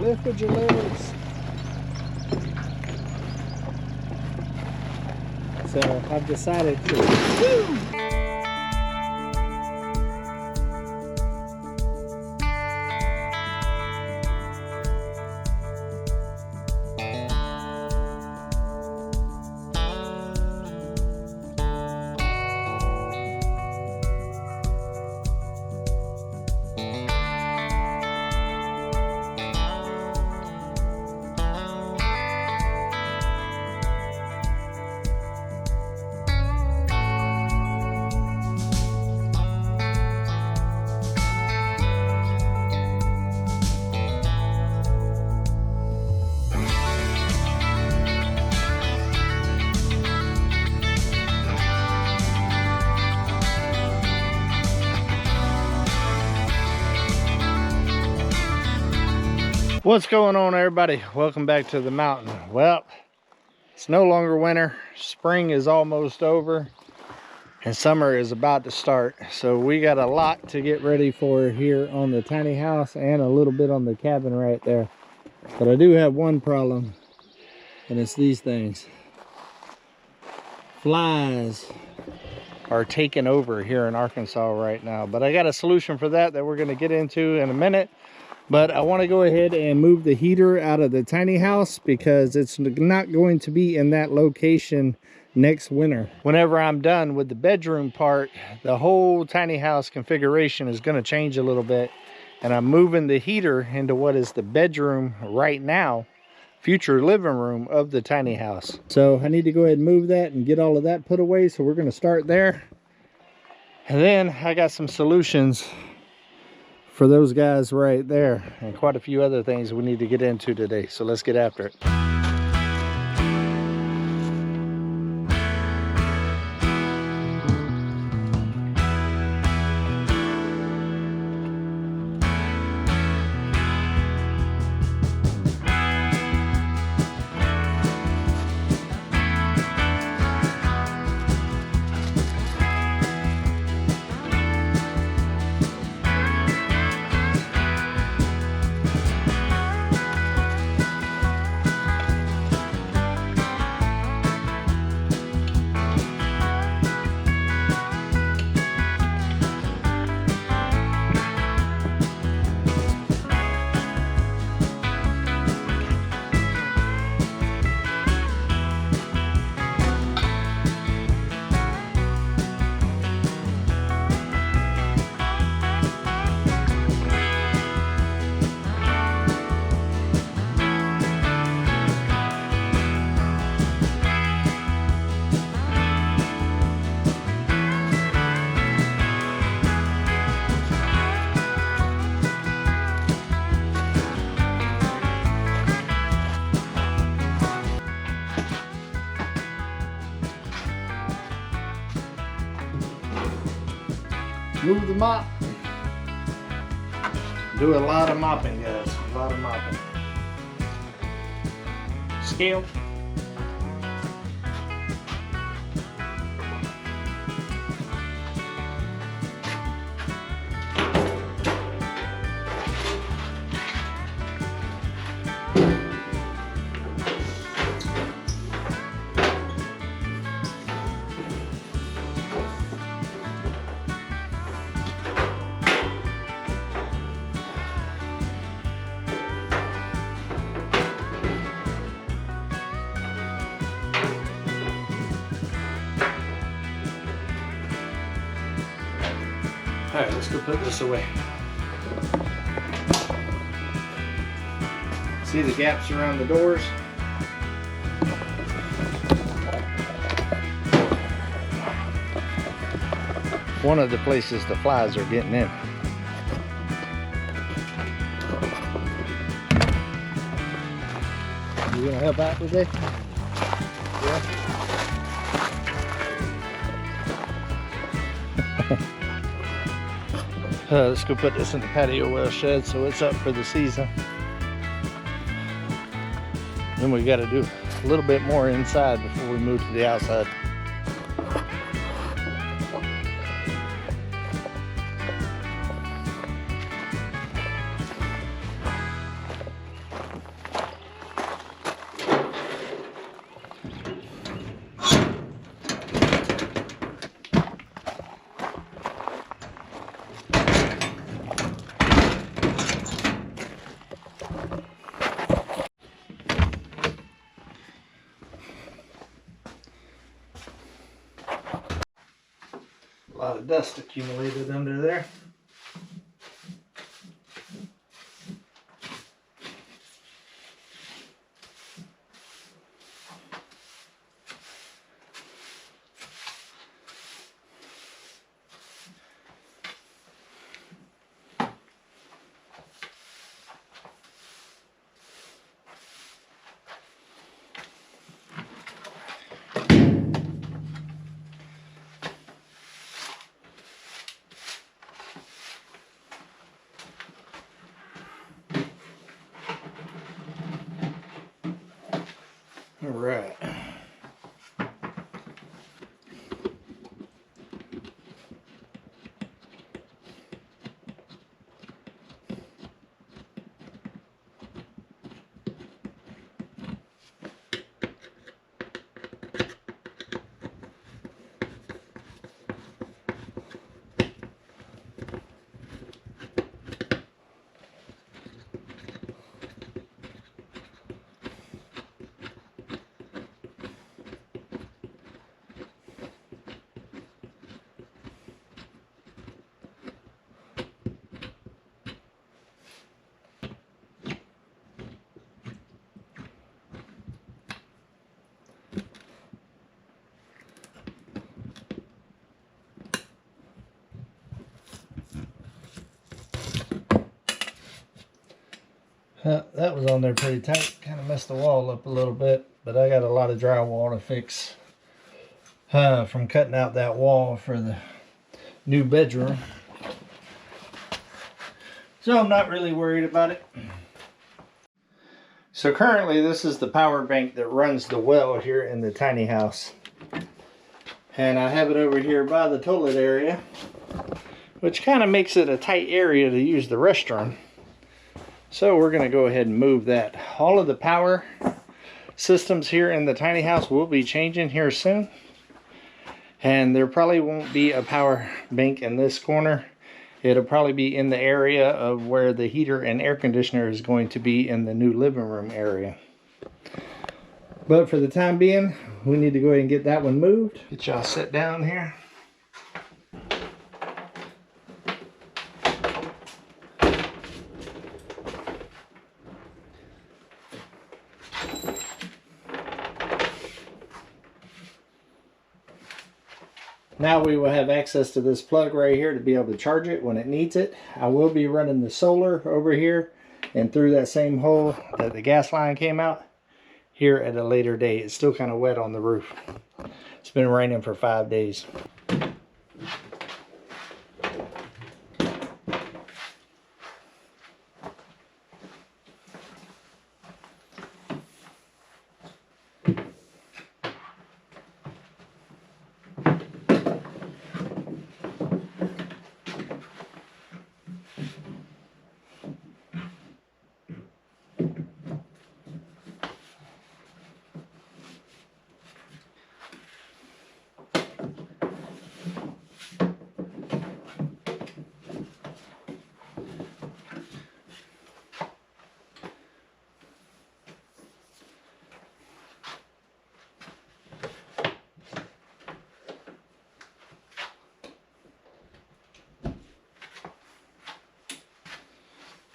Lift with your legs. So I've decided to. Woo! What's going on, everybody? Welcome back to the mountain. Well, it's no longer winter. Spring is almost over and summer is about to start. So we got a lot to get ready for here on the tiny house and a little bit on the cabin right there. But I do have one problem, and it's these things. Flies are taking over here in Arkansas right now. But I got a solution for that we're going to get into in a minute. But I want to go ahead and move the heater out of the tiny house because it's not going to be in that location next winter. Whenever I'm done with the bedroom part, the whole tiny house configuration is going to change a little bit. And I'm moving the heater into what is the bedroom right now, future living room of the tiny house. So I need to go ahead and move that and get all of that put away. So we're going to start there. And then I got some solutions for those guys right there, and quite a few other things we need to get into today. So let's get after it. Move the mop. Do a lot of mopping, guys. A lot of mopping. Scale. All right, let's go put this away. See the gaps around the doors? One of the places the flies are getting in. You gonna help out today? Yeah. Let's go put this in the patio well shed so it's up for the season. Then we got to do a little bit more inside before we move to the outside. A lot of dust accumulated under there. All right. That was on there pretty tight. Kind of messed the wall up a little bit, but I got a lot of drywall to fix from cutting out that wall for the new bedroom. So I'm not really worried about it. So currently this is the power bank that runs the well here in the tiny house. And I have it over here by the toilet area, which kind of makes it a tight area to use the restroom. So we're going to go ahead and move that. All of the power systems here in the tiny house will be changing here soon. And there probably won't be a power bank in this corner. It'll probably be in the area of where the heater and air conditioner is going to be in the new living room area. But for the time being, we need to go ahead and get that one moved. Get y'all set down here. Now we will have access to this plug right here to be able to charge it when it needs it. I will be running the solar over here and through that same hole that the gas line came out here at a later date. It's still kind of wet on the roof. It's been raining for 5 days.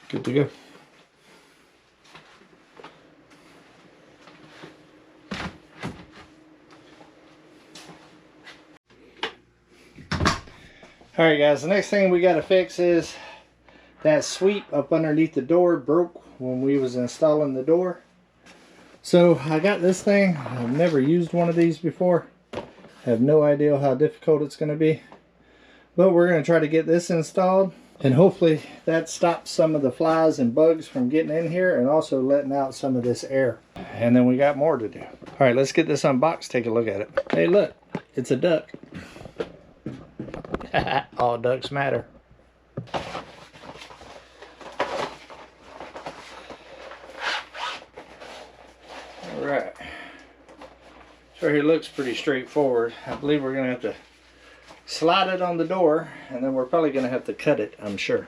Good to go. All right, guys, the next thing we got to fix is that sweep up underneath the door broke when we was installing the door. So I got this thing. I've never used one of these before. Have no idea how difficult it's going to be. But we're going to try to get this installed. And hopefully that stops some of the flies and bugs from getting in here and also letting out some of this air. And then we got more to do. All right, let's get this unboxed, take a look at it. Hey, look, it's a duck. All ducks matter. All right. So here looks pretty straightforward. I believe we're going to have to slide it on the door, and then we're probably going to have to cut it, I'm sure.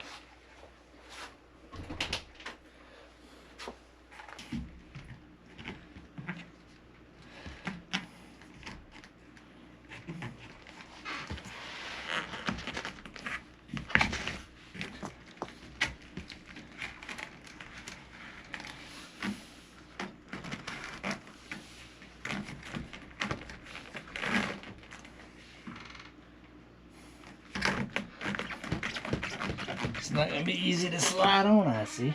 not going to be easy to slide on, I see.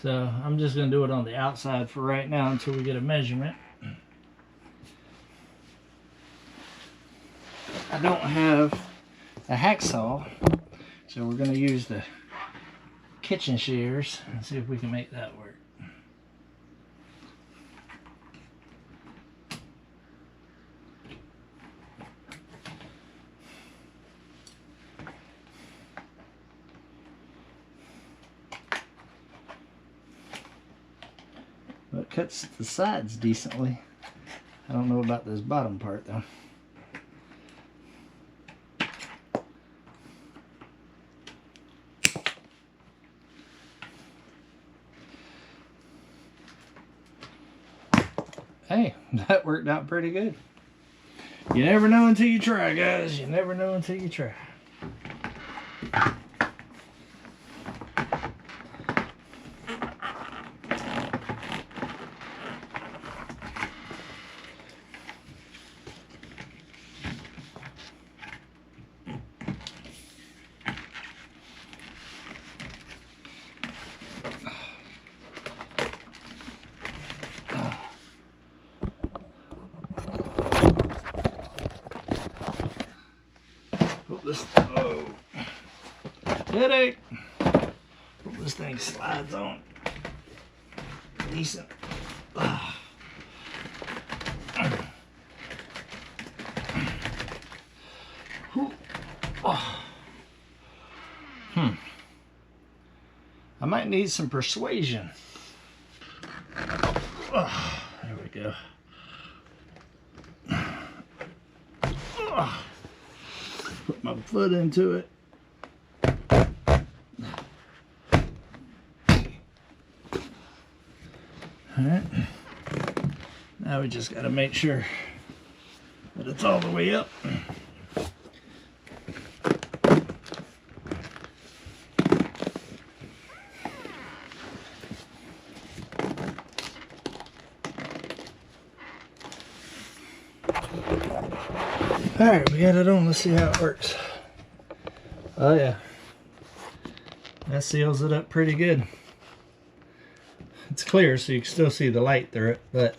So I'm just going to do it on the outside for right now until we get a measurement. I don't have a hacksaw, so we're going to use the kitchen shears and see if we can make that work. Well, it cuts the sides decently. I don't know about this bottom part though. Hey, that worked out pretty good. You never know until you try, guys. You never know until you try. Oh, headache. Hope this thing slides on decent. I might need some persuasion. There we go. Put my foot into it. Alright. Now we just got to make sure that it's all the way up. Alright, we got it on. Let's see how it works. Oh yeah. That seals it up pretty good. It's clear so you can still see the light through it, but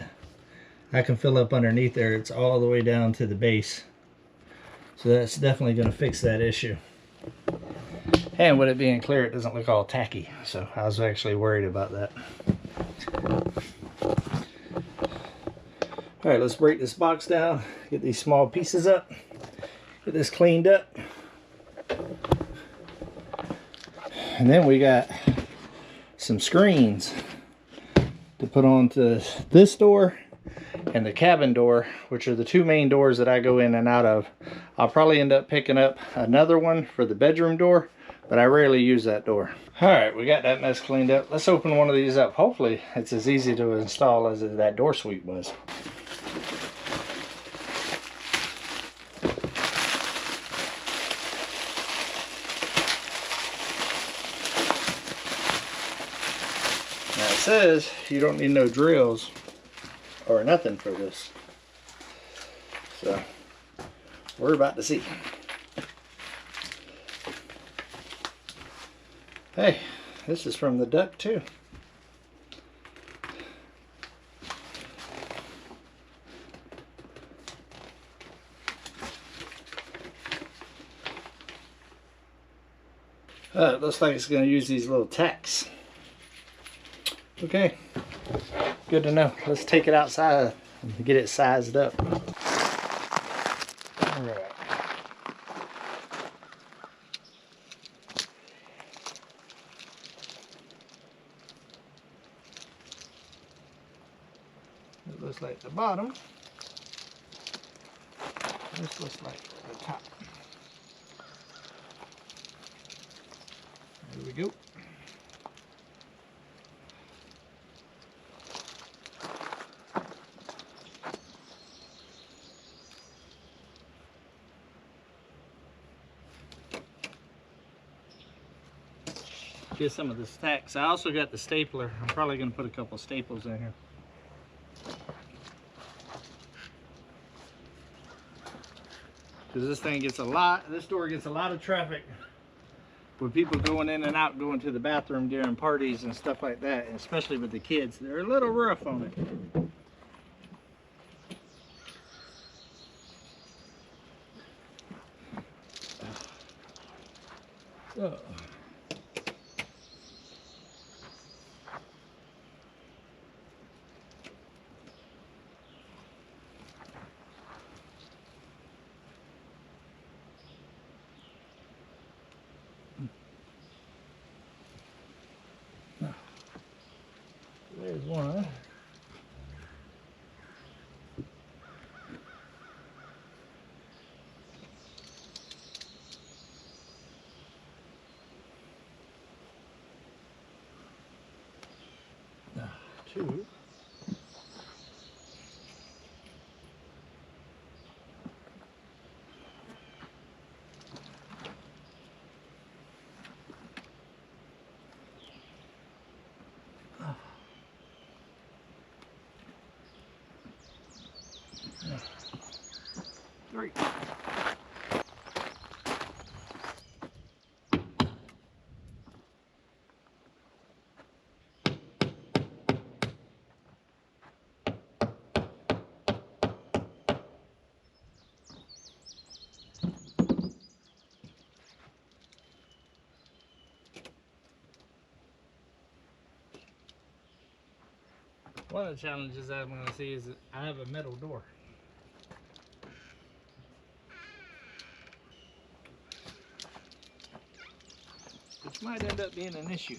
I can fill up underneath there. It's all the way down to the base. So that's definitely going to fix that issue. And with it being clear, it doesn't look all tacky. So I was actually worried about that. Alright, let's break this box down, get these small pieces up, get this cleaned up. And then we got some screens to put onto this door and the cabin door, which are the two main doors that I go in and out of. I'll probably end up picking up another one for the bedroom door, but I rarely use that door. Alright, we got that mess cleaned up. Let's open one of these up. Hopefully it's as easy to install as that door sweep was. Says you don't need no drills or nothing for this, so we're about to see. Hey, this is from the duck too. It looks like it's going to use these little tacks. Okay, good to know. Let's take it outside and get it sized up. All right. It looks like the bottom. This looks like the top. There we go. Get some of the stacks. I also got the stapler. I'm probably going to put a couple staples in here. Because this thing gets a lot, this door gets a lot of traffic with people going in and out, going to the bathroom during parties and stuff like that, and especially with the kids, they're a little rough on it. Oh. There's one. Two. Three. One of the challenges I'm going to see is that I have a metal door. Which might end up being an issue.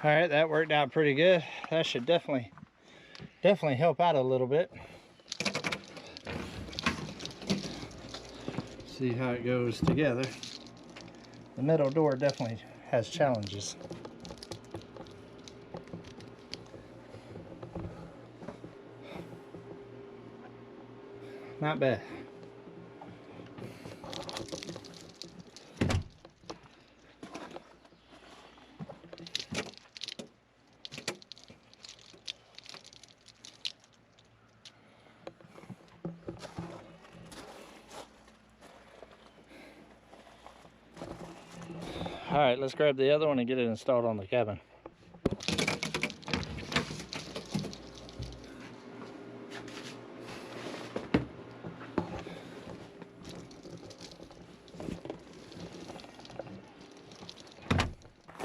All right, that worked out pretty good. That should definitely help out a little bit. See how it goes together. The metal door definitely has challenges. Not bad. All right, let's grab the other one and get it installed on the cabin.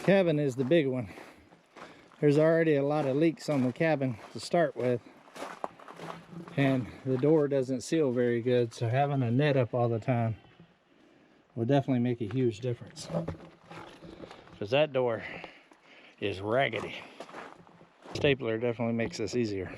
Cabin is the big one. There's already a lot of leaks on the cabin to start with, and the door doesn't seal very good, so having a net up all the time will definitely make a huge difference, because that door is raggedy. Stapler definitely makes this easier.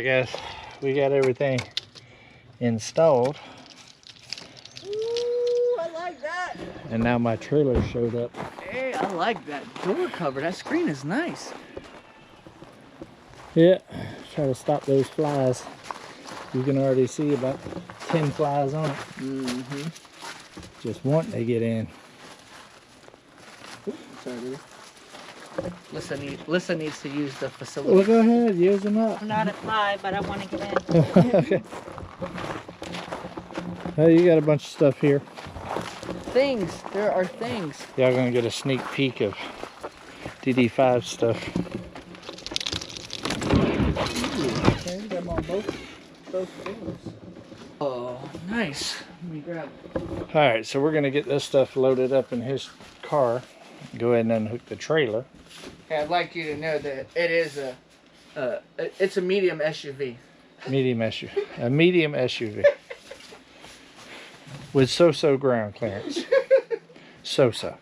guys, we got everything installed. Ooh, I like that. And now my trailer showed up. Hey, I like that door cover. That screen is nice. Yeah, try to stop those flies. You can already see about 10 flies on it. Mm-hmm. Just wanting to get in. Oops, sorry, baby. Lissa needs to use the facility. Well, go ahead, use them up. I'm not a fly, but I want to get in. Okay. Well, you got a bunch of stuff here. Things. There are things. Y'all gonna get a sneak peek of DD5 stuff. Okay, got them on both fingers. Oh, nice. Let me grab it. All right, so we're gonna get this stuff loaded up in his car. Go ahead and unhook the trailer. Hey, I'd like you to know that it is it's a medium SUV. Medium SUV. A medium SUV. With so-so ground clearance. So-so.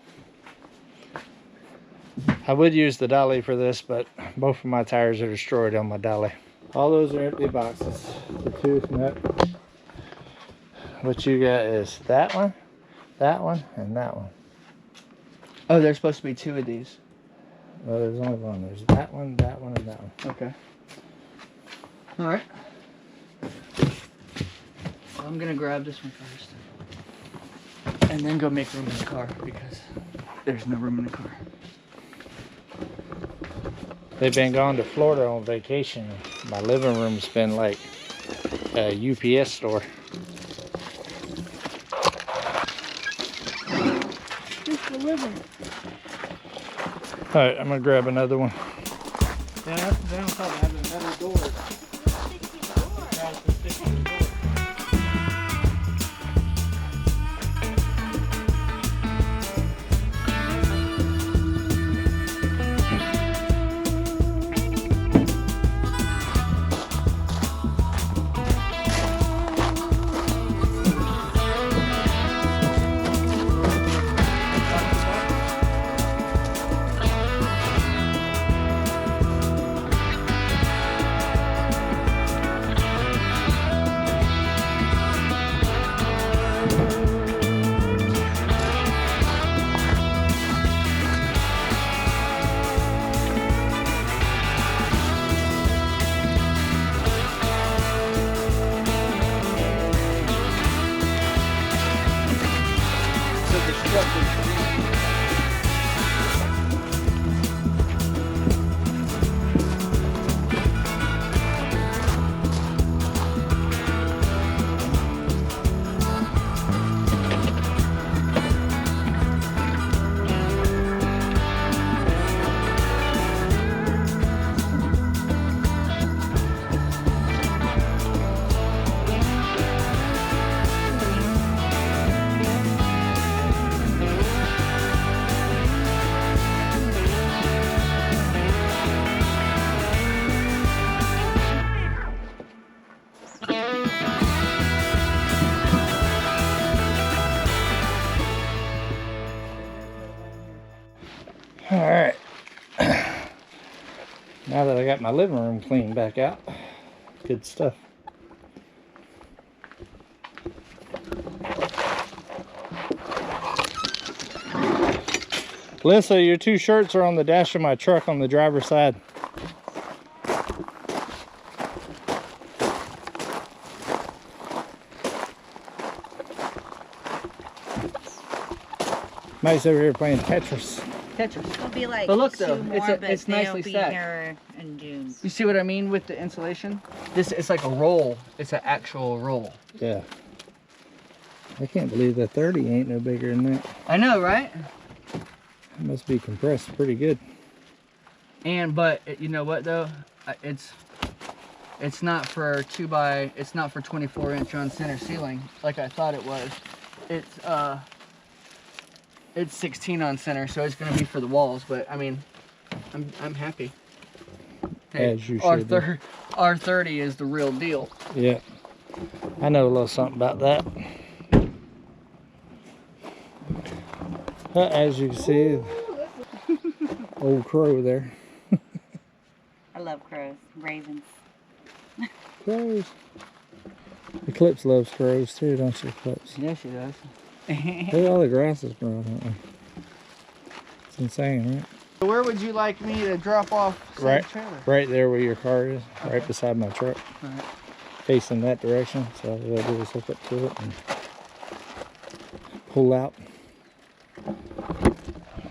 I would use the dolly for this, but both of my tires are destroyed on my dolly. All those are empty boxes. The two, nope. What you got is that one, and that one. Oh, there's supposed to be two of these. Well, there's only one. There's that one, and that one. Okay. All right. Well, I'm gonna grab this one first, and then go make room in the car because there's no room in the car. They've been gone to Florida on vacation. My living room's been like a UPS store. Just the living. All right, I'm gonna grab another one. Yeah, that's the downside of having metal doors. All right. Now that I got my living room cleaned back out, good stuff. Lissa, your two shirts are on the dash of my truck on the driver's side. Mike's over here playing Tetris. Tetris. It'll be like But look, two though, more, it's but they'll nicely be stacked. here in June. You see what I mean with the insulation? This is like a roll. It's an actual roll. Yeah. I can't believe that 30 ain't no bigger than that. I know, right? It must be compressed pretty good. But you know what though? It's not for it's not for 24-inch on center ceiling like I thought it was. It's 16 on center, so it's gonna be for the walls. But I mean, I'm happy. Hey, As you should be. R30 is the real deal. Yeah, I know a little something about that. As you can see, old crow there. I love crows, ravens. Crows. Eclipse loves crows too, don't you, Eclipse? Yeah, she does. Look at all the grass is growing, don't we? It's insane, right? So where would you like me to drop off said trailer? Right there where your car is, Okay. right beside my truck. All right. Facing that direction. So what I'll do is hook up to it and pull out.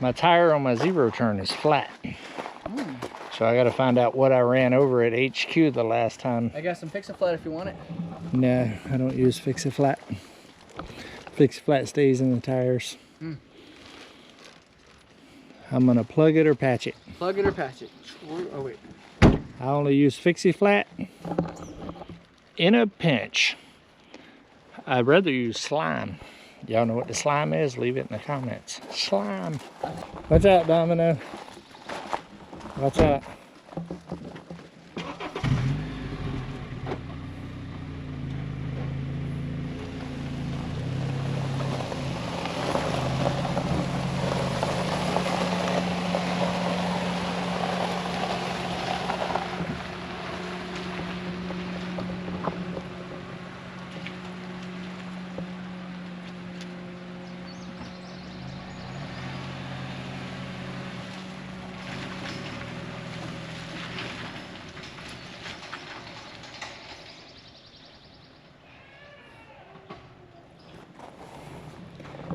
My tire on my zero turn is flat. So I got to find out what I ran over at HQ the last time. I got some Fix-A-Flat if you want it. No, I don't use Fix-A-Flat. Fix-A-Flat stays in the tires. I'm gonna plug it or patch it. Plug it or patch it. Oh wait. I only use Fix-A-Flat in a pinch. I'd rather use slime. Y'all know what the slime is? Leave it in the comments. Slime. Watch out, Domino. Watch out.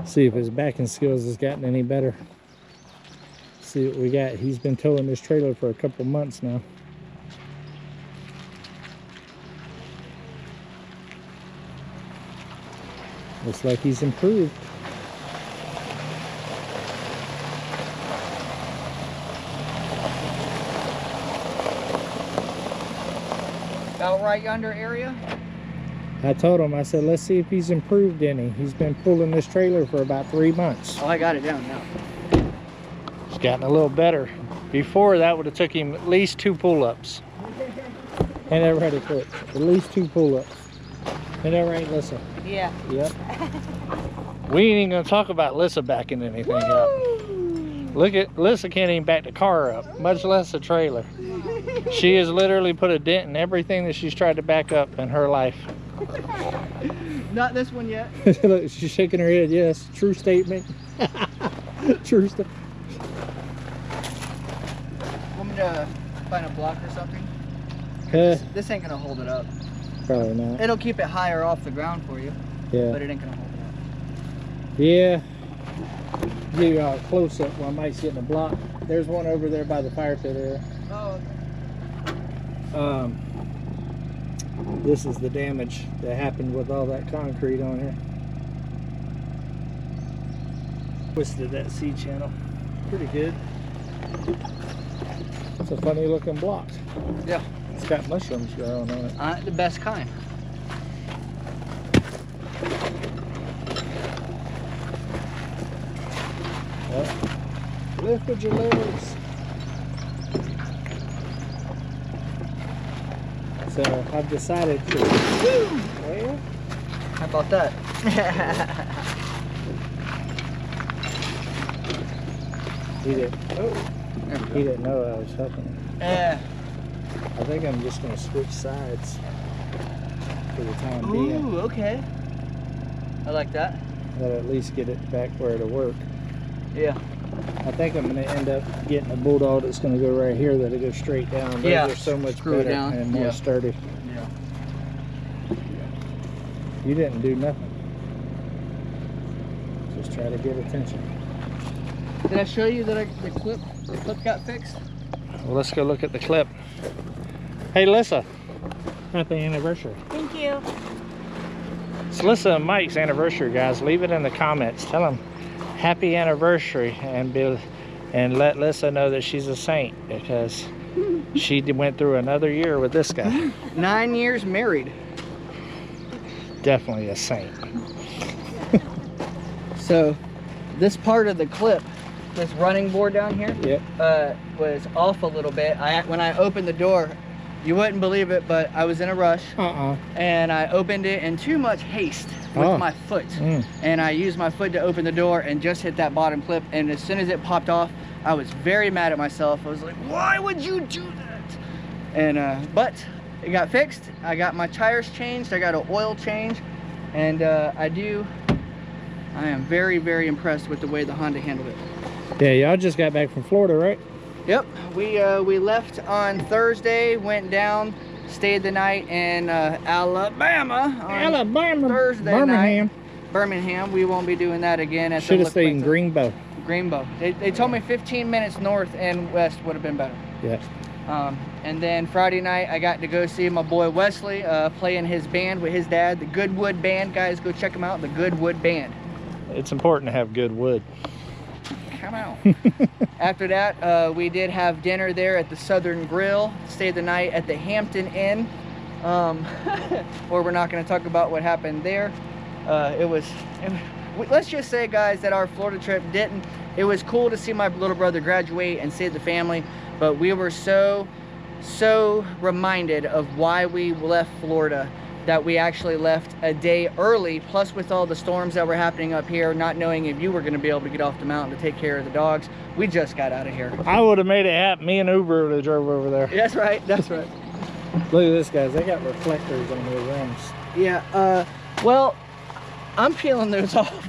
See if his backing skills has gotten any better. See what we got. He's been towing this trailer for a couple months now. Looks like he's improved. Out right yonder area. I told him, I said, let's see if he's improved any. He's been pulling this trailer for about 3 months. Oh, I got it down now. It's gotten a little better. Before that would have took him at least 2 pull-ups. Ain't that right, Eclipse? At least 2 pull-ups. Ain't that right, Lissa? Yeah. Yep. We ain't even gonna talk about Lissa backing anything up. Look at, Lissa can't even back the car up, much less the trailer. She has literally put a dent in everything that she's tried to back up in her life. Not this one yet. Look, she's shaking her head. Yes, true statement. True statement. Want me to find a block or something? This ain't gonna hold it up. Probably not. It'll keep it higher off the ground for you, Yeah. but it ain't gonna hold it up. Yeah. Give you a close up while Mike's getting a block. There's one over there by the fire pit area. Oh, This is the damage that happened with all that concrete on here. Twisted that C channel. Pretty good. It's a funny looking block. yeah. It's got mushrooms growing on it. The best kind. Lift with your legs. So I've decided to. Well, How about that? he didn't know I was helping him. Yeah. I think I'm just gonna switch sides for the time being. Ooh, okay. I like that. That'll at least get it back where it'll work. Yeah. I think I'm gonna end up getting a bulldog that's gonna go right here that'll go straight down. Those Yeah, are so much screw it better down. and more Yeah. sturdy. Yeah. You didn't do nothing. Just try to get attention. Did I show you that the clip got fixed? Well, let's go look at the clip. Hey, Lissa. Happy anniversary. Thank you. It's Lissa and Mike's anniversary, guys. Leave it in the comments. Tell them happy anniversary and let Lissa know that she's a saint because she went through another year with this guy. 9 years married. Definitely a saint. So this part of the clip, this running board down here, Yep. was off a little bit. When I opened the door, you wouldn't believe it, but I was in a rush and I opened it in too much haste with my foot. And I used my foot to open the door and just hit that bottom clip, and as soon as it popped off, I was very mad at myself. I was like, why would you do that? And but it got fixed. I got my tires changed. I got an oil change, and I am very, very impressed with the way the Honda handled it. Yeah, y'all just got back from Florida, right? Yep, we left on Thursday, went down, stayed the night in Alabama on Thursday Birmingham. night. Birmingham. We won't be doing that again. At Should have stayed in Greenbow. Greenbow. They told me 15 minutes north and west would have been better. Yeah. And then Friday night, I got to go see my boy Wesley play in his band with his dad, the Goodwood Band. Guys, go check them out, the Goodwood Band. It's important to have good wood. Come out. After that, we did have dinner there at the Southern Grill. Stayed the night at the Hampton Inn, where we're not going to talk about what happened there. Let's just say, guys, that our Florida trip didn't. It was cool to see my little brother graduate and see the family, but we were so reminded of why we left Florida that we actually left a day early, plus with all the storms that were happening up here, not knowing if you were going to be able to get off the mountain to take care of the dogs. We just got out of here. I would have made it happen. Me and Uber would have drove over there. That's right, that's right. Look at this, guys. They got reflectors on their rims. Yeah, well, I'm peeling those off.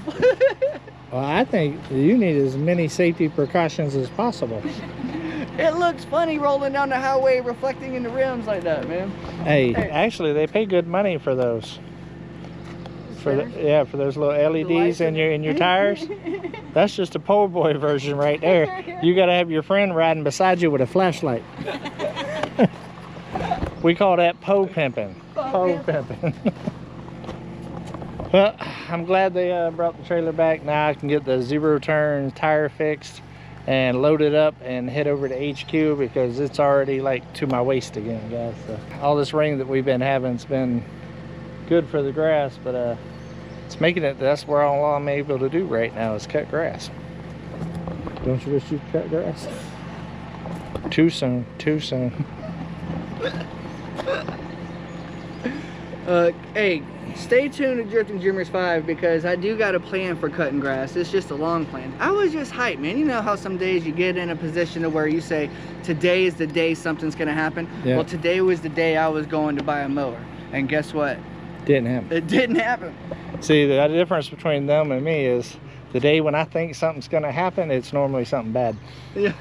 Well, I think you need as many safety precautions as possible. It looks funny rolling down the highway reflecting in the rims like that, man. Hey, actually, they pay good money for those. For those little LEDs in your tires. That's just a po' boy version right there. You got to have your friend riding beside you with a flashlight. We call that po pimping. Po pimping. Well, I'm glad they brought the trailer back. Now I can get the zero turn tire fixed and load it up and head over to HQ because it's already like to my waist again, guys. So all this rain that we've been having has been good for the grass, but it's making it, that's where all I'm able to do right now is cut grass. Don't you wish you could cut grass? Too soon, too soon. Hey, stay tuned to Drifting Dreamers 5 because I do got a plan for cutting grass. It's just a long plan. I was just hyped, man. You know how some days you get in a position to where you say, today is the day something's gonna happen? Yeah. Well, today was the day I was going to buy a mower. And guess what? Didn't happen. It didn't happen. See, the difference between them and me is the day when I think something's gonna happen, it's normally something bad. Yeah.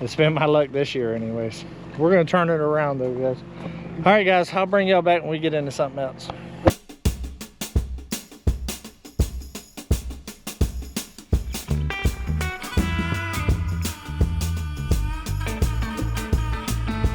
It's been my luck this year anyways. We're gonna turn it around though, guys. All right, guys, I'll bring y'all back when we get into something else.